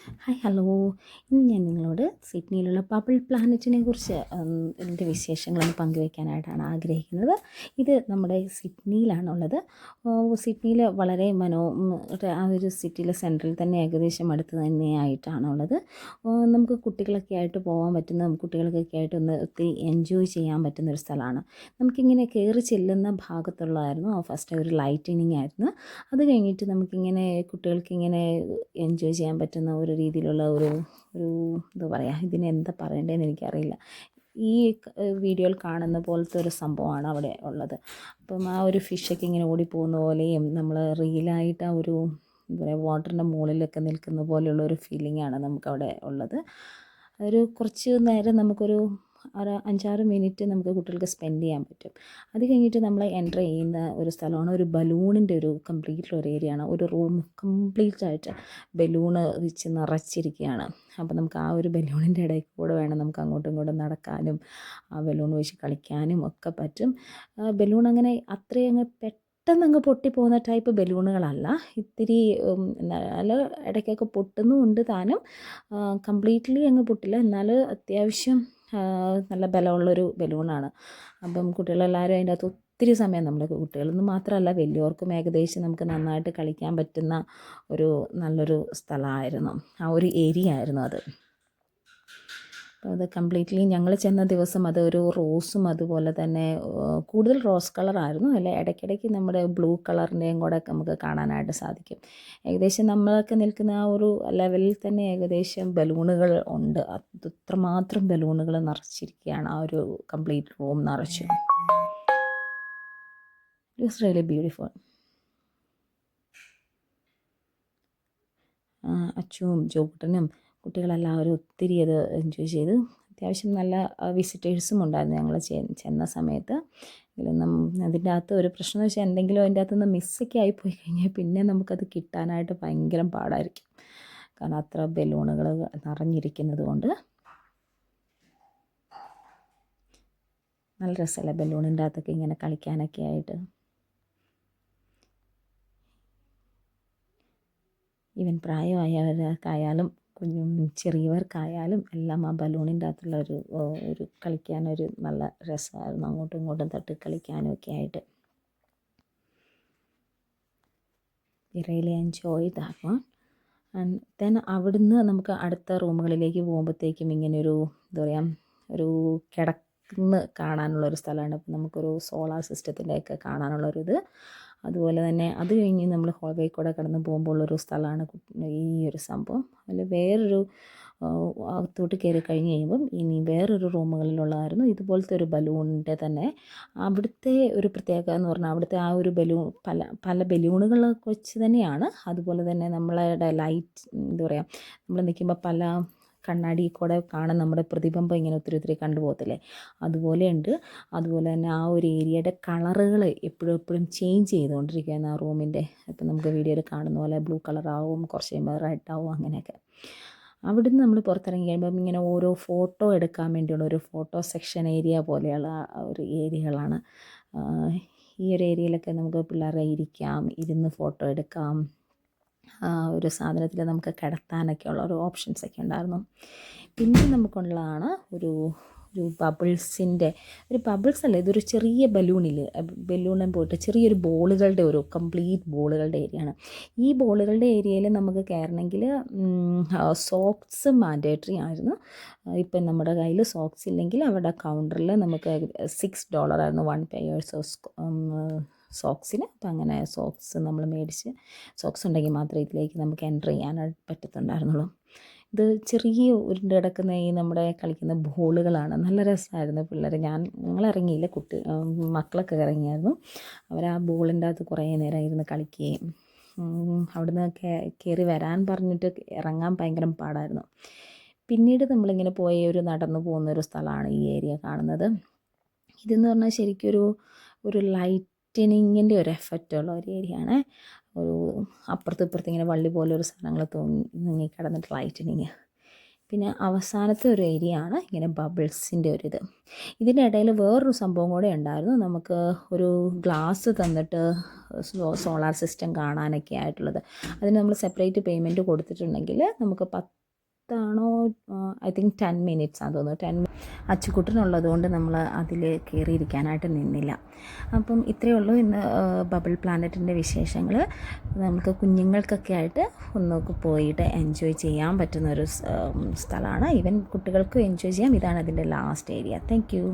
Hi hello. ഇന്ന് ഞാൻ നിങ്ങളോട് സിഡ്നിയിലുള്ള ബബിൾ പ്ലാനറ്റിനെ കുറിച്ച് ഇതിൻ്റെ വിശേഷങ്ങളൊന്ന് പങ്കുവയ്ക്കാനായിട്ടാണ് ആഗ്രഹിക്കുന്നത്. ഇത് നമ്മുടെ സിഡ്നിയിലാണുള്ളത്. സിഡ്നിയിൽ വളരെ ആ ഒരു സിറ്റിയിലെ സെൻട്രൽ തന്നെ ഏകദേശം അടുത്ത് തന്നെയായിട്ടാണുള്ളത്. നമുക്ക് കുട്ടികളൊക്കെ ആയിട്ട് പോകാൻ പറ്റുന്ന, കുട്ടികൾക്കൊക്കെ ആയിട്ട് ഒന്ന് ഒത്തിരി എൻജോയ് ചെയ്യാൻ പറ്റുന്നൊരു സ്ഥലമാണ്. നമുക്കിങ്ങനെ കയറി ചെല്ലുന്ന ഭാഗത്തുള്ളതായിരുന്നു ഫസ്റ്റ് ഒരു ലൈറ്റനിങ് ആയിരുന്നു. അത് കഴിഞ്ഞിട്ട് നമുക്കിങ്ങനെ കുട്ടികൾക്കിങ്ങനെ എൻജോയ് ചെയ്യാൻ പറ്റുന്ന ഒരു രീതിയിലുള്ള ഒരു ഒരു എന്താ പറയുക, ഇതിന് എന്താ പറയേണ്ടതെന്ന് എനിക്കറിയില്ല. ഈ വീഡിയോയിൽ കാണുന്ന പോലത്തെ ഒരു സംഭവമാണ് അവിടെ ഉള്ളത്. അപ്പം ആ ഒരു ഫിഷൊക്കെ ഇങ്ങനെ ഓടിപ്പോകുന്ന പോലെയും നമ്മൾ റിയലായിട്ട് ആ ഒരു എന്താ പറയുക വാട്ടറിൻ്റെ മുകളിലൊക്കെ നിൽക്കുന്ന പോലെയുള്ള ഒരു ഫീലിംഗാണ് നമുക്കവിടെ ഉള്ളത്. ഒരു കുറച്ച് നേരം നമുക്കൊരു 5-6 മിനിറ്റ് നമുക്ക് കുട്ടികൾക്ക് സ്പെൻഡ് ചെയ്യാൻ പറ്റും. അത് കഴിഞ്ഞിട്ട് നമ്മൾ എൻ്റർ ചെയ്യുന്ന ഒരു സ്ഥലമാണ് ഒരു ബലൂണിൻ്റെ ഒരു കംപ്ലീറ്റ് ഒരു ഏരിയയാണ്. ഒരു റൂം കംപ്ലീറ്റ് ആയിട്ട് ബലൂണ് വെച്ച് നിറച്ചിരിക്കുകയാണ്. അപ്പോൾ നമുക്ക് ആ ഒരു ബലൂണിൻ്റെ ഇടയിൽ കൂടെ വേണം നമുക്ക് അങ്ങോട്ടും ഇങ്ങോട്ടും നടക്കാനും ആ ബലൂൺ വെച്ച് കളിക്കാനും ഒക്കെ പറ്റും. ബലൂൺ അങ്ങനെ അത്രയും അങ്ങ് പെട്ടെന്നങ്ങ് പൊട്ടിപ്പോകുന്ന ടൈപ്പ് ബലൂണുകളല്ല. ഇത്തിരി നല്ല ഇടയ്ക്കൊക്കെ പൊട്ടുന്നുമുണ്ട് താനും. കംപ്ലീറ്റ്ലി അങ്ങ് പൊട്ടില്ല, എന്നാൽ അത്യാവശ്യം നല്ല ബലമുള്ളൊരു ബലൂണാണ്. അപ്പം കുട്ടികളെല്ലാവരും അതിൻ്റെ അകത്ത് ഒത്തിരി സമയം, നമ്മുടെ കുട്ടികളെന്ന് മാത്രമല്ല വലിയവർക്കും ഏകദേശം നമുക്ക് നന്നായിട്ട് കളിക്കാൻ പറ്റുന്ന ഒരു നല്ലൊരു സ്ഥലമായിരുന്നു, ആ ഒരു ഏരിയ ആയിരുന്നു അത്. അപ്പോൾ അത് കംപ്ലീറ്റ്ലി ഞങ്ങൾ ചെന്ന ദിവസം അതൊരു റോസും അതുപോലെ തന്നെ കൂടുതൽ റോസ് കളറായിരുന്നു. അല്ല ഇടയ്ക്കിടയ്ക്ക് നമ്മുടെ ബ്ലൂ കളറിൻ്റെയും കൂടെ നമുക്ക് കാണാനായിട്ട് സാധിക്കും. ഏകദേശം നമ്മളൊക്കെ നിൽക്കുന്ന ആ ഒരു ലെവലിൽ തന്നെ ഏകദേശം ബലൂണുകൾ ഉണ്ട്. അത്രമാത്രം ബലൂണുകൾ നിറച്ചിരിക്കുകയാണ് ആ ഒരു കംപ്ലീറ്റ് റൂം നിറച്ചു. It was really beautiful. അച്ചുവും ജോക്കുട്ടനും കുട്ടികളെല്ലാവരും ഒത്തിരി അത് എൻജോയ് ചെയ്തു. അത്യാവശ്യം നല്ല വിസിറ്റേഴ്സും ഉണ്ടായിരുന്നു ഞങ്ങൾ ചെന്ന സമയത്ത്. അതിൻ്റെ അകത്ത് ഒരു പ്രശ്നം എന്ന് വെച്ചാൽ എന്തെങ്കിലും അതിൻ്റെ അകത്തുനിന്ന് മിസ്സൊക്കെ ആയിപ്പോയി കഴിഞ്ഞാൽ പിന്നെ നമുക്കത് കിട്ടാനായിട്ട് ഭയങ്കര പാടായിരിക്കും. കാരണം അത്ര ബലൂണുകൾ നിറഞ്ഞിരിക്കുന്നത് കൊണ്ട്. നല്ല രസമല്ലേ ബലൂണിൻ്റെ അകത്തൊക്കെ ഇങ്ങനെ കളിക്കാനൊക്കെ ആയിട്ട്. ഈവൻ പ്രായമായവർക്കായാലും ചെറിയവർക്കായാലും എല്ലാം ആ ബലൂണിൻ്റെ അകത്തുള്ള ഒരു കളിക്കാനൊരു നല്ല രസമായിരുന്നു. അങ്ങോട്ടും ഇങ്ങോട്ടും തട്ടി കളിക്കാനും ഒക്കെ ആയിട്ട്. V really enjoy that one. And then അവിടുന്ന് നമുക്ക് അടുത്ത റൂമുകളിലേക്ക് പോകുമ്പോഴത്തേക്കും ഇങ്ങനെയൊരു എന്താ പറയുക, ഒരു കിടന്ന് കാണാനുള്ളൊരു സ്ഥലമാണ്. അപ്പം നമുക്കൊരു സോളാർ സിസ്റ്റത്തിൻ്റെയൊക്കെ കാണാനുള്ളൊരിത്. അതുപോലെ തന്നെ അത് കഴിഞ്ഞ് നമ്മൾ ഹോൾവേ കൂടെ കടന്ന് പോകുമ്പോഴുള്ളൊരു സ്ഥലമാണ് ഈ ഒരു സംഭവം. അതിൽ വേറൊരു അകത്തോട്ട് കയറി കഴിഞ്ഞ് കഴിയുമ്പം ഇനി വേറൊരു റൂമുകളിലുള്ളതായിരുന്നു ഇതുപോലത്തെ ഒരു ബലൂണിൻ്റെ തന്നെ. അവിടുത്തെ ഒരു പ്രത്യേകത എന്ന് പറഞ്ഞാൽ അവിടുത്തെ ആ ഒരു ബലൂൺ പല ബലൂണുകൾ വെച്ച് തന്നെയാണ്. അതുപോലെ തന്നെ നമ്മളുടെ ലൈറ്റ് എന്താ പറയുക, നമ്മൾ നിൽക്കുമ്പോൾ പല കണ്ണാടി കൂടെ കാണാൻ നമ്മുടെ പ്രതിബിംബം ഇങ്ങനെ ഒത്തിരി കണ്ടുപോകത്തില്ലേ, അതുപോലെയുണ്ട്. അതുപോലെ തന്നെ ആ ഒരു ഏരിയയുടെ കളറുകൾ എപ്പോഴും ചേഞ്ച് ചെയ്തുകൊണ്ടിരിക്കുകയാണ് ആ റൂമിൻ്റെ. ഇപ്പം നമുക്ക് വീഡിയോയിൽ കാണുന്ന പോലെ ബ്ലൂ കളറാവും, കുറച്ച് കഴിയുമ്പോൾ റെഡ് ആവും, അങ്ങനെയൊക്കെ. അവിടുന്ന് നമ്മൾ പുറത്തിറങ്ങി കഴിയുമ്പം ഇങ്ങനെ ഓരോ ഫോട്ടോ എടുക്കാൻ വേണ്ടിയുള്ള ഒരു ഫോട്ടോ സെക്ഷൻ ഏരിയ പോലെയുള്ള ഒരു ഏരിയകളാണ്. ഈ ഒരു ഏരിയയിലൊക്കെ നമുക്ക് പിള്ളേരെ ഇരുന്ന് ഫോട്ടോ എടുക്കാം. ഒരു സാധനത്തിൽ നമുക്ക് കിടത്താനൊക്കെയുള്ള ഒരു ഓപ്ഷൻസൊക്കെ ഉണ്ടായിരുന്നു. പിന്നെ നമുക്കുള്ളതാണ് ഒരു ബബിൾസിൻ്റെ ഒരു ബബിൾസ് അല്ല, ഇതൊരു ചെറിയ ബലൂണിൽ പോയിട്ട് ചെറിയൊരു ബോളുകളുടെ ഒരു കംപ്ലീറ്റ് ബോളുകളുടെ ഏരിയയാണ്. ഈ ബോളുകളുടെ ഏരിയയിൽ നമുക്ക് കയറണമെങ്കിൽ സോക്സ് മാൻഡേറ്ററി ആയിരുന്നു. ഇപ്പം നമ്മുടെ കയ്യിൽ സോക്സ് ഇല്ലെങ്കിൽ അവിടെ കൗണ്ടറിൽ നമുക്ക് $6 ആയിരുന്നു 1 പെയർസ് സോക്സിന്. അപ്പം അങ്ങനെ സോക്സ് നമ്മൾ മേടിച്ച്, സോക്സ് ഉണ്ടെങ്കിൽ മാത്രമേ ഇതിലേക്ക് നമുക്ക് എൻ്റർ ചെയ്യാനായിട്ട് പറ്റത്തുണ്ടായിരുന്നുള്ളൂ. ഇത് ചെറിയ ഉരുണ്ട് കിടക്കുന്ന ഈ നമ്മുടെ കളിക്കുന്ന ബോളുകളാണ്. നല്ല രസമായിരുന്നു. ഞങ്ങൾ ഇറങ്ങിയില്ല, മക്കളൊക്കെ ഇറങ്ങിയായിരുന്നു. അവർ ആ ബോളിൻ്റെ അകത്ത് കുറേ നേരം ഇരുന്ന് കളിക്കുകയും അവിടുന്ന് കയറി വരാൻ പറഞ്ഞിട്ട് ഇറങ്ങാൻ ഭയങ്കര പാടായിരുന്നു. പിന്നീട് നമ്മളിങ്ങനെ നടന്നു പോകുന്നൊരു സ്ഥലമാണ് ഈ ഏരിയ കാണുന്നത്. ഇതെന്ന് പറഞ്ഞാൽ ശരിക്കും ഒരു ലൈറ്റനിങ്ങിൻ്റെ ഒരു എഫക്റ്റുള്ള ഒരു ഏരിയയാണ്. ഒരു അപ്പുറത്തും ഇപ്പുറത്തും ഇങ്ങനെ വള്ളി പോലെ ഒരു സാധനങ്ങൾ തൂങ്ങി കിടന്നിട്ട് ലൈറ്റനിങ്. പിന്നെ അവസാനത്തെ ഒരു ഏരിയ ആണ് ഇങ്ങനെ ബബിൾസിൻ്റെ ഒരിത്. ഇതിൻ്റെ ഇടയിൽ വേറൊരു സംഭവം കൂടെ ഉണ്ടായിരുന്നു. നമുക്ക് ഒരു ഗ്ലാസ് തന്നിട്ട് സോളാർ സിസ്റ്റം കാണാനൊക്കെ ആയിട്ടുള്ളത്. അതിന് നമ്മൾ സെപ്പറേറ്റ് പേയ്മെൻറ്റ് കൊടുത്തിട്ടുണ്ടെങ്കിൽ നമുക്ക് 10 ഐ തിങ്ക് 10 മിനിറ്റ്സ് ആണെന്ന് തോന്നുന്നു. 10 അച്ചുകുട്ടനുള്ളത് കൊണ്ട് നമ്മൾ അതിൽ കയറിയിരിക്കാനായിട്ട് നിന്നില്ല. അപ്പം ഇത്രയേ ഉള്ളൂ ഇന്ന് ബബിൾ പ്ലാനറ്റിൻ്റെ വിശേഷങ്ങൾ. നമുക്ക് കുഞ്ഞുങ്ങൾക്കൊക്കെ ആയിട്ട് ഒന്നൊക്കെ പോയിട്ട് എൻജോയ് ചെയ്യാൻ പറ്റുന്നൊരു സ്ഥലമാണ്. ഈവൻ കുട്ടികൾക്കും എൻജോയ് ചെയ്യാം. ഇതാണ് അതിൻ്റെ ലാസ്റ്റ് ഏരിയ. Thank you.